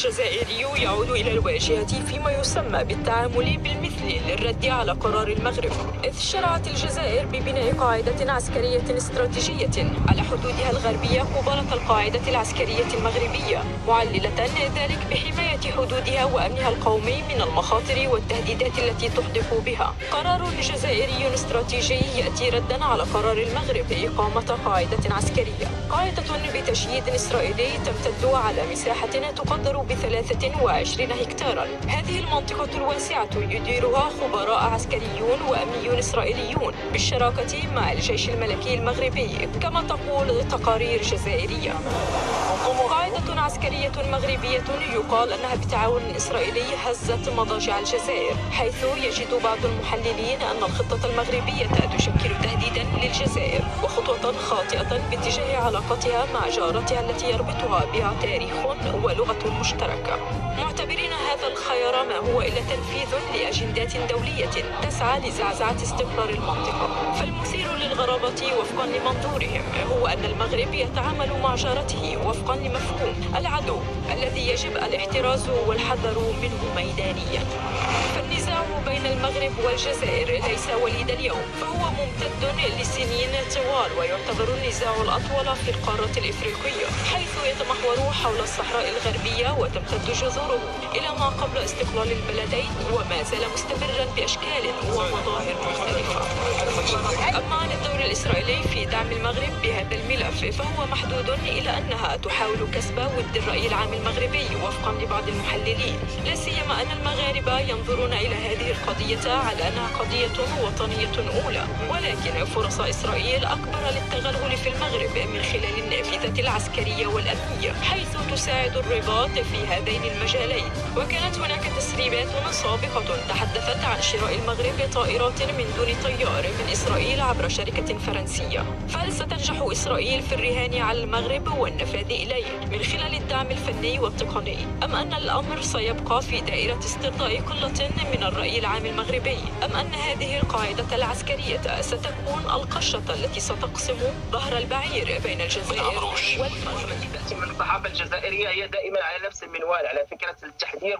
الجزائري يعود إلى الواجهة فيما يسمى بالتعامل بالمثل للرد على قرار المغرب، إذ شرعت الجزائر ببناء قاعدة عسكرية استراتيجية على حدودها الغربية قبالة القاعدة العسكرية المغربية، معللة ذلك بحماية حدودها وأمنها القومي من المخاطر والتهديدات التي تحدق بها. قرار جزائري استراتيجي يأتي ردا على قرار المغرب بإقامة قاعدة عسكرية، قاعدة بتشييد إسرائيلي تمتد على مساحة تقدر ب23 هكتارا. هذه المنطقة الواسعة يديرها خبراء عسكريون وأمنيون إسرائيليون بالشراكة مع الجيش الملكي المغربي كما تقول التقارير الجزائرية. قاعدة عسكرية مغربية يقال أنها بتعاون إسرائيلي هزت مضاجع الجزائر، حيث يجد بعض المحللين أن الخطة المغربية تشكل تهديدا للجزائر وخطوة خاطئة باتجاه علاقتها مع جارتها التي يربطها بها تاريخ ولغة مشتركة، معتبرين هذا الخيار ما هو إلا تنفيذ لأجندات دولية تسعى لزعزعة استقرار المنطقة. فالمثير للغرابة وفقا لمنظورهم هو أن المغرب يتعامل مع جارته وفقا لمفهوم العدو الذي يجب الاحتراز والحذر منه ميدانيا. فالنزاع بين المغرب والجزائر ليس وليد اليوم، فهو ممتد لسنين طوال ويعتبر النزاع الأطول في القارة الإفريقية، حيث يتمحور حول الصحراء الغربية وتمتد جذوره إلى ما قبل استقلال البلدين وما زال مستمرا بأشكال ومظاهر مختلفة. أما عن الدور الإسرائيلي في دعم المغرب بهذا الملف فهو محدود إلى أنها تحاول كسب ود الرأي العام المغربي وفقا لبعض المحللين، لا سيما أن المغاربة ينظرون إلى هذه القضية على أنها قضية وطنية أولى، ولكن فرص إسرائيل أكبر للتغلغل في المغرب من خلال النافذة العسكرية والأمنية، حيث تساعد الرباط في هذين المجالين. وكانت هناك تسريبات سابقة تحدثت عن شراء المغرب طائرات من دون طيار من إسرائيل عبر شركة فرنسية، فهل ستنجح إسرائيل في الرهان على المغرب والنفاذ إليه من خلال الدعم الفني والتقني، أم أن الأمر سيبقى في دائرة استرضاء قلة من الرأي العام المغربي، أم أن هذه القاعدة العسكرية ستكون القشة التي ستقسم ظهر البعير بين الجزائر والمغرب؟ من الصحافة الجزائرية هي دائما على نفس المنوال، على فكرة التحذير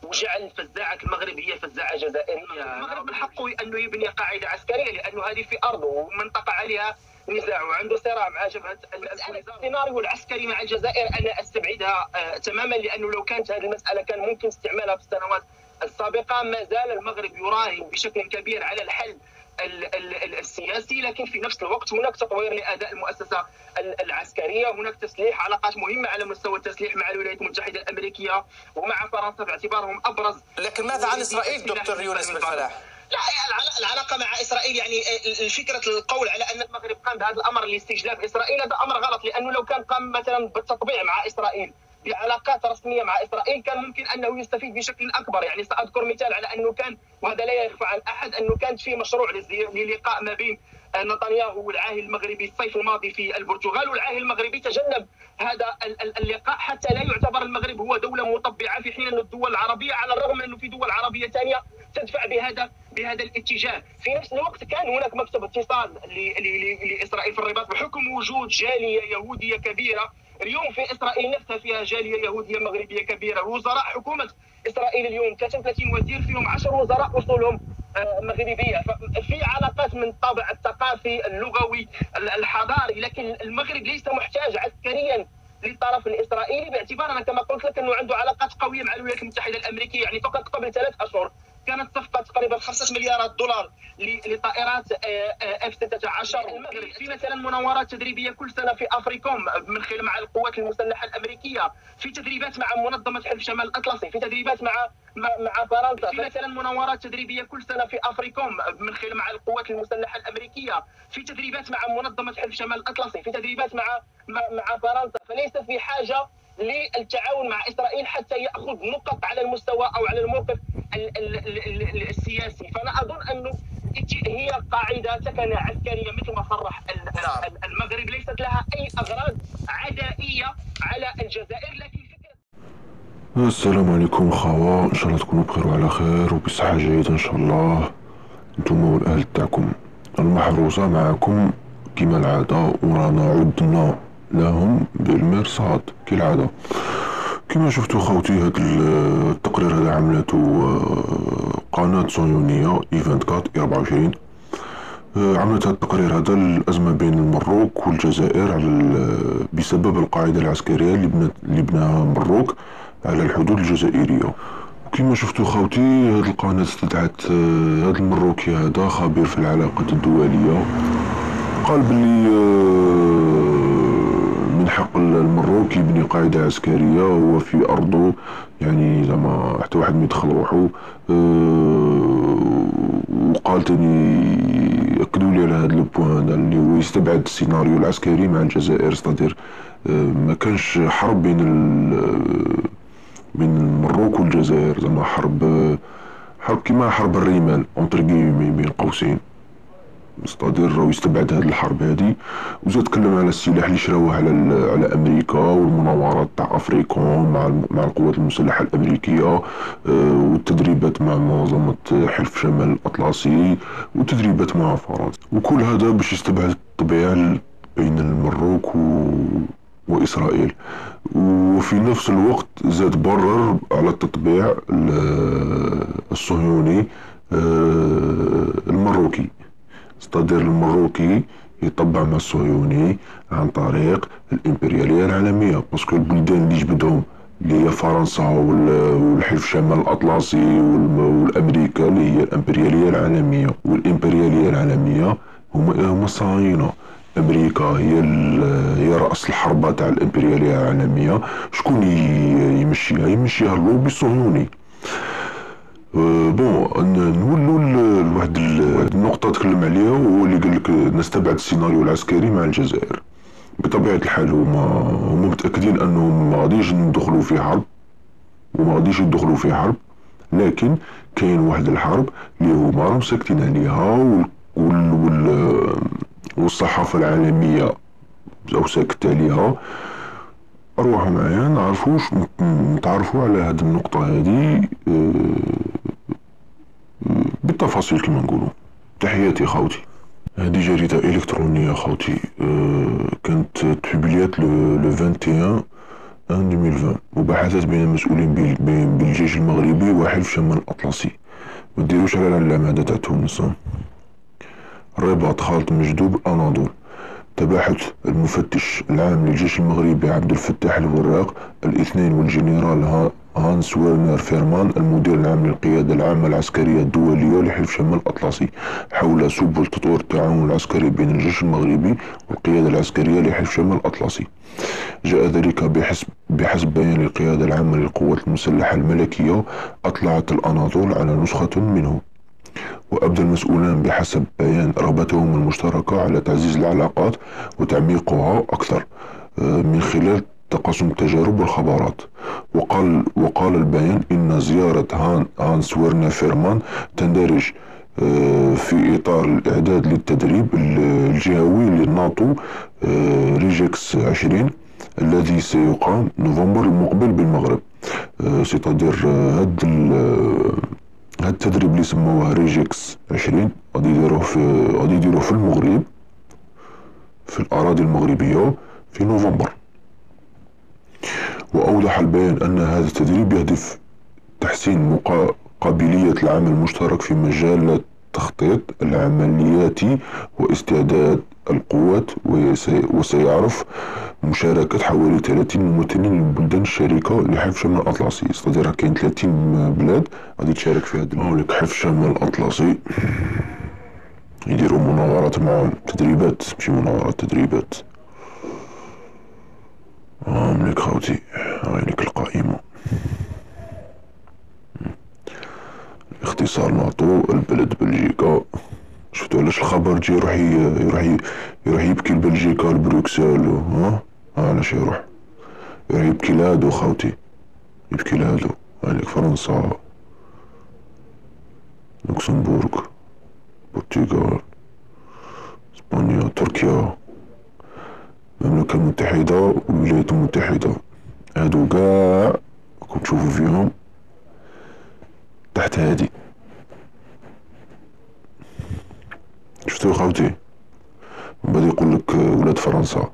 وجعل الفزاعة المغرب هي فزاعة جزائرية. المغرب من حقه أنه يبني قاعدة عسكرية لأنه هذه في أرضه ومنطقة عليها نزاع وعنده صراع مع جبهة السيناريو العسكري مع الجزائر أنا أستبعدها تماما، لأنه لو كانت هذه المسألة كان ممكن استعمالها في السنوات السابقة. ما زال المغرب يراهن بشكل كبير على الحل السياسي، لكن في نفس الوقت هناك تطوير لأداء المؤسسة العسكرية، هناك تسليح، علاقات مهمة على مستوى التسليح مع الولايات المتحدة الأمريكية ومع فرنسا باعتبارهم أبرز. لكن ماذا عن إسرائيل دكتور يونس بن فلاح؟ لا، العلاقة مع إسرائيل يعني فكرة القول على أن المغرب قام بهذا الأمر لاستجلاب إسرائيل هذا أمر غلط، لأنه لو كان قام مثلا بالتطبيع مع إسرائيل بعلاقات رسمية مع إسرائيل كان ممكن أنه يستفيد بشكل أكبر. يعني سأذكر مثال على أنه كان، وهذا لا يخفى عن أحد، أنه كانت في مشروع للقاء ما بين نتنياهو والعاهل المغربي الصيف الماضي في البرتغال، والعاهل المغربي تجنب هذا اللقاء حتى لا يعتبر المغرب هو دولة مطبعة، في حين أن الدول العربية على الرغم من أنه في دول عربية ثانية تدفع بهذا الاتجاه. في نفس الوقت كان هناك مكتب اتصال لإسرائيل في الرباط بحكم وجود جالية يهودية كبيرة. اليوم في إسرائيل نفسها فيها جالية يهودية مغربية كبيرة. وزراء حكومة إسرائيل اليوم 33 وزير فيهم 10 وزراء أصولهم مغربية، ففي علاقات من الطابع الثقافي اللغوي الحضاري، لكن المغرب ليس محتاج عسكريا للطرف الإسرائيلي باعتبار أنا كما قلت لك أنه عنده علاقات قوية مع الولايات المتحدة الأمريكية. يعني فقط قبل 3 أشهر كانت صفقة تقريبا 5 مليارات دولار لطائرات F-16. المغرب في مثلا مناورات تدريبية كل سنة في أفريكوم من خلال مع القوات المسلحة الأمريكية، في تدريبات مع منظمة حلف شمال الأطلسي، في تدريبات مع فرنسا، في مثلا مناورات تدريبية كل سنة في أفريكوم من خلال مع القوات المسلحة الأمريكية، في تدريبات مع منظمة حلف شمال الأطلسي، في تدريبات مع فرنسا. فليس في حاجة للتعاون مع إسرائيل حتى يأخذ نقط على المستوى أو على الموقف السياسي. فأنا أظن أنه هي قاعدة سكنة عسكرية مثل ما صرح المغرب، ليست لها أي أغراض عدائية على الجزائر. لكن السلام عليكم خوا، ان شاء الله تكونوا بخير وعلى خير وبصحة جيدة ان شاء الله نتوما والاهل تاعكم. المحروسة معكم كما العادة، ورانا عدنا لهم بالمرصاد كالعادة. كما شفتوا خوتي، هذا التقرير هذا عملته قناة صهيونية E24 24. عملت هذا التقرير هذا الأزمة بين المروك والجزائر بسبب القاعدة العسكرية اللي بناها المروك على الحدود الجزائرية. وكما شفتوا خوتي، هذه القناة استدعت هذا المروكي هذا خبير في العلاقات الدولية، قال بلي من حق المروك يبني قاعدة عسكرية هو في أرضه، يعني زعما حتى واحد ما يدخل روحو. وقال تاني أكدوا لي على هذا البوان هذا اللي هو يستبعد السيناريو العسكري مع الجزائر، ستادير ما كانش حرب بين المروك والجزائر، زعما حرب كيما حرب الرمال اونتر كيمي بين قوسين، ستادير راهو يستبعد هذه الحرب هذه. وزاد تكلم على السلاح اللي شراوه على امريكا والمناورات تاع افريكون مع القوات المسلحه الامريكيه، والتدريبات مع منظمه حلف شمال الاطلسي والتدريبات مع فرنسا، وكل هذا باش يستبعد الطبيعه بين المروك وإسرائيل. وفي نفس الوقت زاد برر على التطبيع الصهيوني المروكي، ستادير المروكي يطبع مع الصهيوني عن طريق الإمبريالية العالمية، باسكو البلدان اللي جبدهم اللي هي فرنسا والحلف شمال الأطلسي والأمريكا اللي هي الإمبريالية العالمية، والإمبريالية العالمية هما الصهاينة. أمريكا هي رأس الحربة تاع الإمبريالية العالمية. شكون يمشيها اللوبي الصهيوني. نولوا لواحد النقطة تكلم عليها، وهو اللي قال لك نستبعد السيناريو العسكري مع الجزائر. بطبيعة الحال هما متأكدين أنهم ما غاديش ندخلوا في حرب وما غاديش يدخلوا في حرب، لكن كاين واحد الحرب اللي هما راهم ساكتين عليها والصحافة العالمية أو ساكت عليها. أروحوا معايا نتعرفوا على هذه النقطة هذه بالتفاصيل كما نقولوا. تحياتي خوتي. هذه جريدة إلكترونية خوتي، كانت تبليات لو 21 2020، وبحثت بين المسؤولين بالجيش المغربي وحلف شمال الأطلسي. ما ديروش على العلامة هذا تاع تونس. الرباط خالد مجدوب أناضول. تباحث المفتش العام للجيش المغربي عبد الفتاح الوراق الاثنين والجنرال هانس ويرنر فيرمان المدير العام للقيادة العامة العسكرية الدولية لحلف شمال الأطلسي حول سبل تطوير التعاون العسكري بين الجيش المغربي والقيادة العسكرية لحلف شمال الأطلسي. جاء ذلك بحسب بيان القيادة العامة للقوات المسلحة الملكية. أطلعت الأناضول على نسخة منه، وأبدى المسؤولان بحسب بيان رغبتهم المشتركة على تعزيز العلاقات وتعميقها أكثر من خلال تقاسم التجارب والخبرات. وقال البيان إن زيارة هانس ويرنر فيرمان تندرج في إطار الإعداد للتدريب الجهوي للناتو ريجكس 20 الذي سيقام نوفمبر المقبل بالمغرب. سيتادير هاد التدريب اللي سموه ريجكس 20 غادي يديروه في المغرب، في الأراضي المغربية في نوفمبر. وأوضح البيان أن هذا التدريب يهدف تحسين قابلية العمل المشترك في مجال التخطيط العملياتي واستعداد القوات، وسيعرف مشاركة حوالي 30 ممثلين من بلدان الشركة لحلف شمال الأطلسي. استدير كاين 30 بلاد غادي تشارك في هذا المملك حلف شمال الأطلسي، يديروا مناورات معهم، تدريبات، ماشي مناورات، تدريبات. ملك خوتي، هايليك القائمة. اختصار ناتو البلد بلجيكا. شفتوا علاش الخبر جي يروح يبكي لبلجيكا لبروكسل، علاش يروح يبكي لهادو خوتي، يبكي لهادو. هايليك فرنسا، لوكسمبورغ، البرتغال، اسبانيا، تركيا، المملكة المتحدة والولايات المتحدة. هادو كاع راكم تشوفوا فيهم تحت هادي. شفتوا خوتي؟ من بعد يقول لك ولاد فرنسا،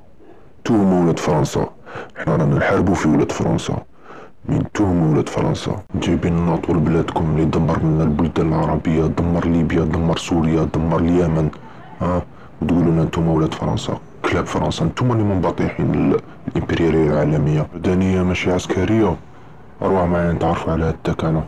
توما ولاد فرنسا، حنا رانا نحاربوا في ولاد فرنسا. يتهموا ولاد فرنسا جايبين لنا طول بلادكم اللي دمر لنا البلدان العربية، دمر ليبيا، دمر سوريا، دمر اليمن، وتقولوا لنا انتم ولاد فرنسا، كلاب فرنسا، انتم اللي منبطحين الامبريالية العالمية، مدنية ماشي عسكرية. اروح معايا نتعرفوا على التكانة.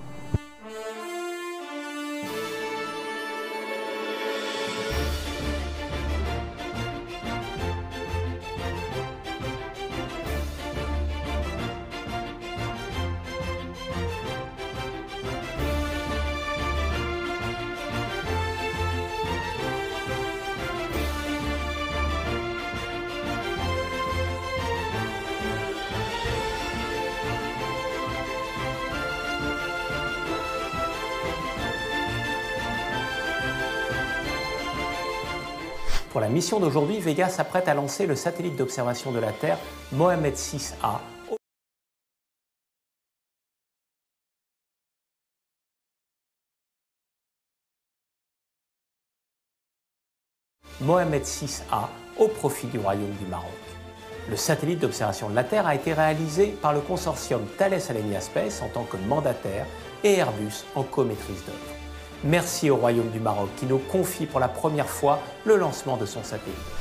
Pour la mission d'aujourd'hui, Vega s'apprête à lancer le satellite d'observation de la Terre Mohamed 6A. Mohamed 6A au profit du Royaume du Maroc. Le satellite d'observation de la Terre a été réalisé par le consortium Thales Alenia Space en tant que mandataire et Airbus en co-maîtrise d'œuvre. Merci au Royaume du Maroc qui nous confie pour la première fois le lancement de son satellite.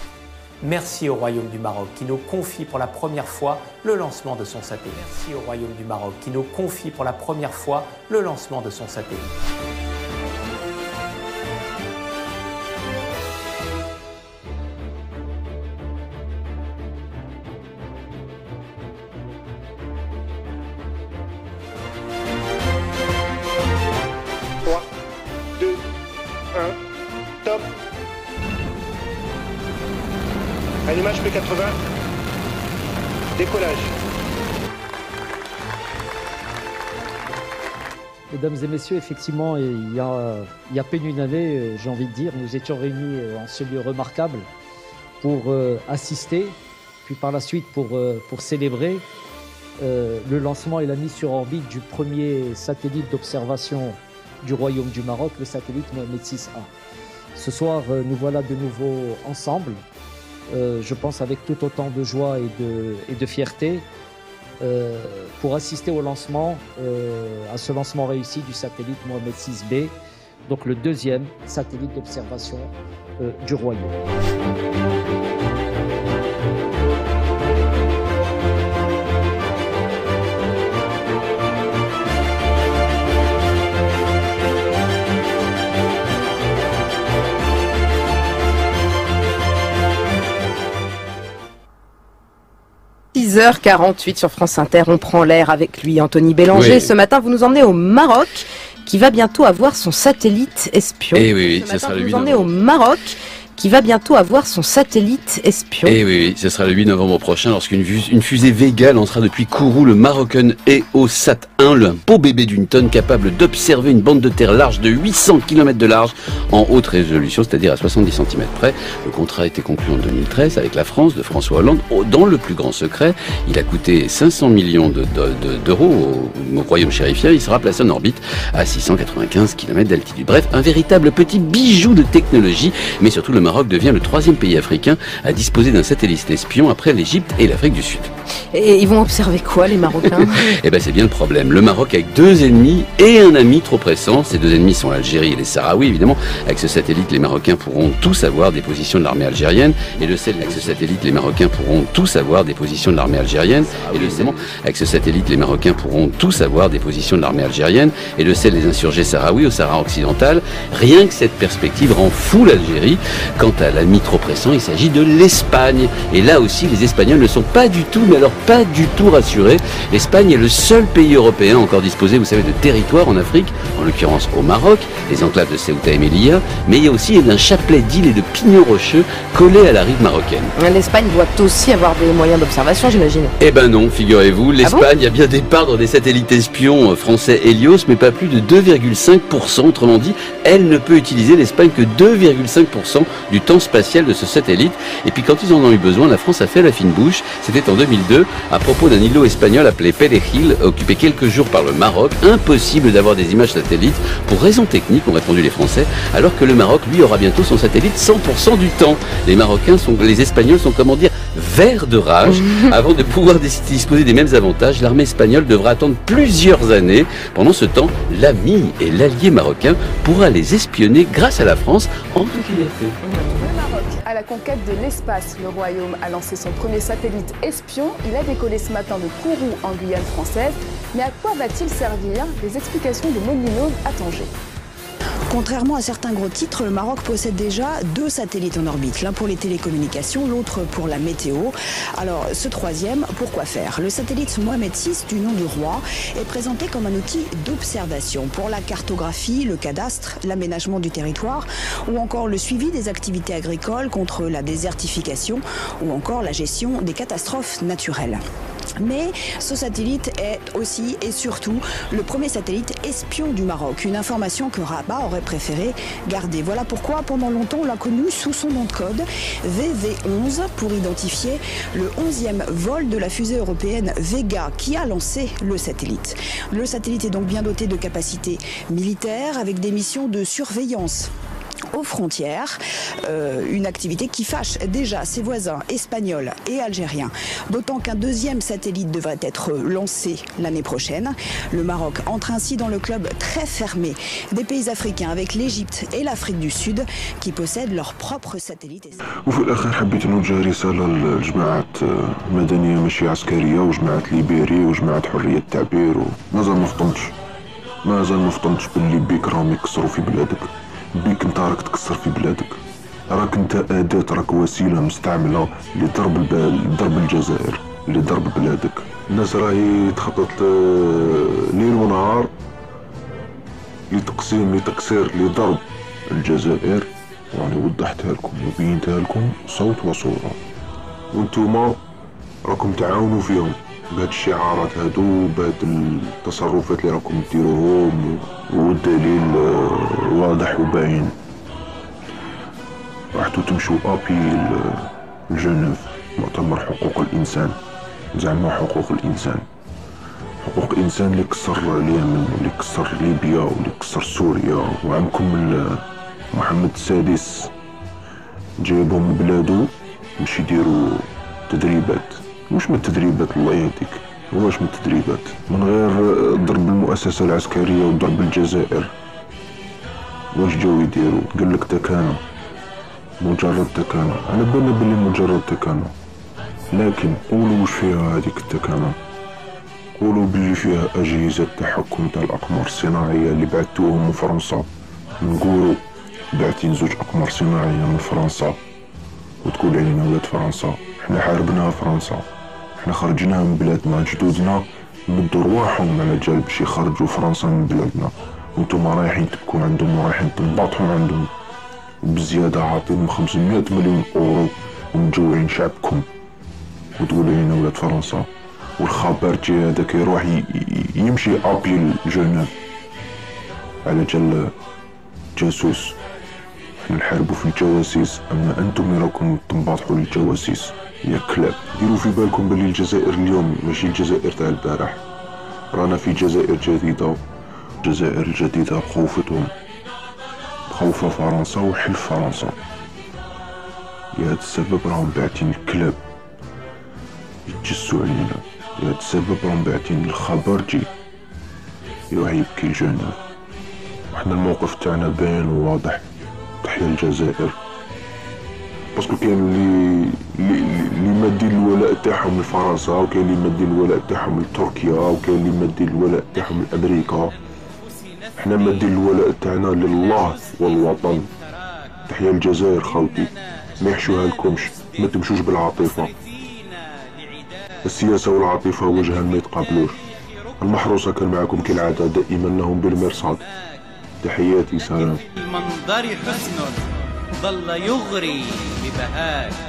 Merci au Royaume du Maroc qui nous confie pour la première fois le lancement de son satellite. Merci au Royaume du Maroc qui nous confie pour la première fois le lancement de son satellite. Top. Allumage P80. Décollage. Mesdames et messieurs, effectivement, il y a peine une année, j'ai envie de dire, nous étions réunis en ce lieu remarquable pour assister, puis par la suite pour célébrer le lancement et la mise sur orbite du premier satellite d'observation du Royaume du Maroc, le satellite Mohamed 6A. Ce soir, nous voilà de nouveau ensemble, je pense avec tout autant de joie et de fierté, pour assister au lancement, à ce lancement réussi du satellite Mohamed 6B, donc le deuxième satellite d'observation du Royaume. h 48 sur France Inter, on prend l'air avec lui, Anthony Bélanger. Oui. Ce matin, vous nous emmenez au Maroc, qui va bientôt avoir son satellite espion. Et oui, ce matin, vous nous emmenez au Maroc, qui va bientôt avoir son satellite espion. Et oui, ce sera le 8 novembre prochain, lorsqu'une fusée Vega lancera depuis Kourou le Marocain EOSat 1, le beau bébé d'une tonne capable d'observer une bande de terre large de 800 km de large en haute résolution, c'est-à-dire à 70 cm près. Le contrat a été conclu en 2013 avec la France de François Hollande dans le plus grand secret. Il a coûté 500 millions d'euros au royaume chérifien. Il sera placé en orbite à 695 km d'altitude. Bref, un véritable petit bijou de technologie, mais surtout le Maroc devient le 3e pays africain à disposer d'un satellite espion après l'Égypte et l'Afrique du Sud. Et ils vont observer quoi, les Marocains? Eh ben c'est bien le problème. Le Maroc avec 2 ennemis et un ami trop pressant. Ces 2 ennemis sont l'Algérie et les Sahraouis, évidemment. Avec ce satellite, les Marocains pourront tout savoir des positions de l'armée algérienne. Et avec ce satellite, les Marocains pourront tout savoir des positions de l'armée algérienne. Avec ce satellite, les Marocains pourront tout savoir des positions de l'armée algérienne et de celles des insurgés sahraouis au Sahara occidental. Rien que cette perspective rend fou l'Algérie. Quant à l'ami trop pressant, il s'agit de l'Espagne. Et là aussi, les Espagnols ne sont pas du tout, mais alors pas du tout rassurés. L'Espagne est le seul pays européen encore disposé, vous savez, de territoire en Afrique, en l'occurrence au Maroc, les enclaves de Ceuta et Melilla, mais il y a aussi un chapelet d'îles et de pignons rocheux collés à la rive marocaine. L'Espagne doit aussi avoir des moyens d'observation, j'imagine. Eh ben non, figurez-vous, l'Espagne a bien des parts dans des satellites espions français Helios, mais pas plus de 2,5%. Autrement dit, elle ne peut utiliser l'Espagne que 2,5% du temps spatial de ce satellite. Et puis quand ils en ont eu besoin, la France a fait la fine bouche. C'était en 2010. 2002 à propos d'un îlot espagnol appelé Perejil, occupé quelques jours par le Maroc. Impossible d'avoir des images satellites pour raisons techniques, ont répondu les Français, alors que le Maroc, lui, aura bientôt son satellite 100% du temps. Les Espagnols sont, comment dire, verts de rage. Avant de pouvoir disposer des mêmes avantages, l'armée espagnole devra attendre plusieurs années. Pendant ce temps, l'ami et l'allié marocain pourra les espionner grâce à la France en toute liberté. Le Maroc à la conquête de l'espace. Le Royaume a lancé son premier satellite espion. Il a décollé ce matin de Kourou en Guyane française. Mais à quoi va-t-il servir? Les explications de Molinov à Tanger. Contrairement à certains gros titres, le Maroc possède déjà 2 satellites en orbite, l'un pour les télécommunications, l'autre pour la météo. Alors, ce troisième, pourquoi faire? Le satellite Mohamed VI, du nom du roi, est présenté comme un outil d'observation pour la cartographie, le cadastre, l'aménagement du territoire ou encore le suivi des activités agricoles contre la désertification ou encore la gestion des catastrophes naturelles. Mais ce satellite est aussi et surtout le premier satellite espion du Maroc, une information que Rabat aurait préféré garder. Voilà pourquoi pendant longtemps on l'a connu sous son nom de code VV11 pour identifier le 11e vol de la fusée européenne Vega qui a lancé le satellite. Le satellite est donc bien doté de capacités militaires avec des missions de surveillance aux frontières, une activité qui fâche déjà ses voisins espagnols et algériens. D'autant qu'un deuxième satellite devrait être lancé l'année prochaine. Le Maroc entre ainsi dans le club très fermé des pays africains avec l'Égypte et l'Afrique du Sud qui possèdent leurs propres satellites. وفي الأخير حبيت نوجه رسالة لجماعات مدنية ماشي عسكرية وجماعة ليبيري وجماعة حرية التعبير ومازال ما فطنتش باللي بيك راهم يكسروا في بلادك. بيك انت راك تكسر في بلادك، راك انت أداة، راك وسيلة مستعملة لضرب الجزائر، لضرب بلادك. الناس راهي تخطط ليل ونهار لتقسيم لتكسير لضرب الجزائر، يعني وضحتها لكم وبينتها لكم صوت وصورة، وانتوما راكم تعاونوا فيهم بهاد الشعارات هادو بهاد التصرفات اللي راكم ديروهم، والدليل واضح وباين. رحتوا تمشوا ابي لجنيف مؤتمر حقوق الانسان، زعما حقوق الانسان اللي كسر اليمن واللي كسر ليبيا واللي كسر سوريا، وعمكم محمد السادس جايبهم من بلادو باش يديروا تدريبات. واش من التدريبات الله يهديك، واش من التدريبات من غير ضرب المؤسسة العسكرية وضرب الجزائر؟ واش جاو يديروا؟ قالك تكانة، مجرد تكانة. انا بالنا بلي مجرد تكانة، لكن قولوا واش فيها هذيك التكانة. قولوا بلي فيها اجهزة تحكم تاع الاقمار الصناعية اللي بعتوهم من فرنسا. نقولوا بعتين 2 اقمار صناعية من فرنسا وتقول علينا ولاد فرنسا. احنا حاربنا فرنسا، احنا خرجناها من بلادنا، جدودنا مدوا رواحهم على جال باش يخرجوا فرنسا من بلادنا، وانتوما رايحين تبكوا عندهم ورايحين تنباطحوا عندهم، وبزيادة عاطيهم 500 مليون اورو ومجوعين شعبكم، وتقولوا لنا ولاد فرنسا. والخبرجي هذاك يروح يمشي ابي لجنيف على جال جاسوس. احنا نحاربوا في الجواسيس، اما انتم راكم تنباطحوا للجواسيس يا كلاب. ديروا في بالكم بلي الجزائر اليوم ماشي الجزائر تاع البارح، رانا في جزائر جديدة. الجزائر الجديدة خوفتهم، خوفة فرنسا وحلف فرنسا. لهذا السبب راهم باعتين الكلاب يتجسوا علينا، لهذا السبب راهم باعتين الخبرجي يروح يبكي لجنيف. وحنا الموقف تاعنا باين وواضح، تحيا الجزائر. باسكو كاين اللي مادين الولاء تاعهم لفرنسا، وكاين اللي مادين الولاء تاعهم لتركيا، وكاين اللي مادين الولاء تاعهم لامريكا. حنا مادين الولاء تاعنا لله والوطن. تحيا الجزائر خاوتي، ما يحشوها لكمش، ما تمشوش بالعاطفة. السياسة والعاطفة وجهان ما يتقابلوش. المحروسة كان معكم كالعادة دائما لهم بالمرصاد. تحياتي، سلام. المنظر حسن ظل يغري ببهاء.